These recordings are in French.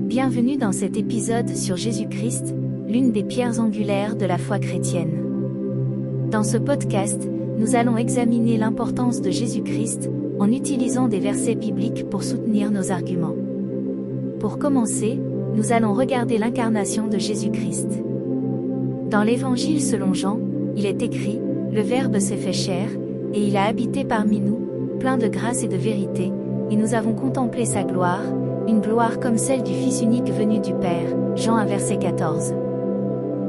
Bienvenue dans cet épisode sur Jésus-Christ, l'une des pierres angulaires de la foi chrétienne. Dans ce podcast, nous allons examiner l'importance de Jésus-Christ, en utilisant des versets bibliques pour soutenir nos arguments. Pour commencer, nous allons regarder l'incarnation de Jésus-Christ. Dans l'Évangile selon Jean, il est écrit, « Le Verbe s'est fait chair, et il a habité parmi nous, plein de grâce et de vérité, et nous avons contemplé sa gloire, une gloire comme celle du Fils unique venu du Père. » Jean 1 verset 14.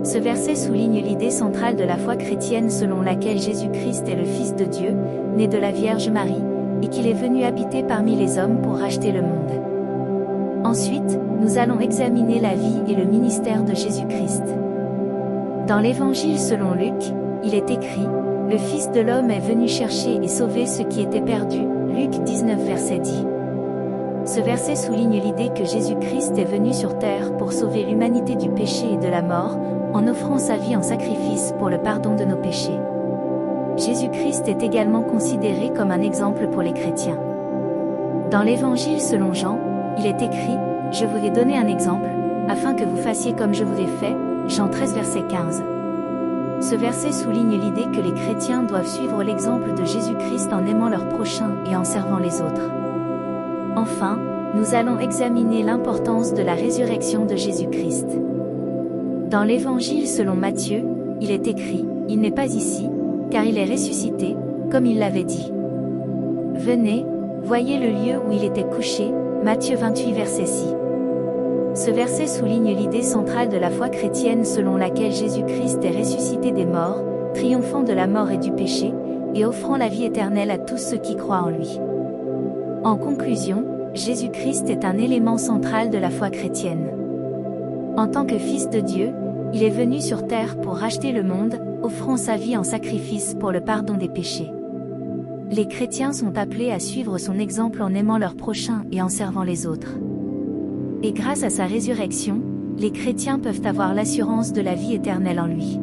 Ce verset souligne l'idée centrale de la foi chrétienne selon laquelle Jésus-Christ est le Fils de Dieu, né de la Vierge Marie, et qu'il est venu habiter parmi les hommes pour racheter le monde. Ensuite, nous allons examiner la vie et le ministère de Jésus-Christ. Dans l'Évangile selon Luc, il est écrit, « Le Fils de l'homme est venu chercher et sauver ce qui était perdu. » Luc 19 verset 10. Ce verset souligne l'idée que Jésus-Christ est venu sur terre pour sauver l'humanité du péché et de la mort, en offrant sa vie en sacrifice pour le pardon de nos péchés. Jésus-Christ est également considéré comme un exemple pour les chrétiens. Dans l'Évangile selon Jean, il est écrit, « Je vous ai donné un exemple, afin que vous fassiez comme je vous ai fait. » Jean 13 verset 15. Ce verset souligne l'idée que les chrétiens doivent suivre l'exemple de Jésus-Christ en aimant leurs prochains et en servant les autres. Enfin, nous allons examiner l'importance de la résurrection de Jésus-Christ. Dans l'Évangile selon Matthieu, il est écrit, « Il n'est pas ici, car il est ressuscité, comme il l'avait dit. Venez, voyez le lieu où il était couché. » Matthieu 28 verset 6. Ce verset souligne l'idée centrale de la foi chrétienne selon laquelle Jésus-Christ est ressuscité des morts, triomphant de la mort et du péché, et offrant la vie éternelle à tous ceux qui croient en lui. En conclusion, Jésus-Christ est un élément central de la foi chrétienne. En tant que Fils de Dieu, il est venu sur terre pour racheter le monde, offrant sa vie en sacrifice pour le pardon des péchés. Les chrétiens sont appelés à suivre son exemple en aimant leurs prochains et en servant les autres. Et grâce à sa résurrection, les chrétiens peuvent avoir l'assurance de la vie éternelle en lui.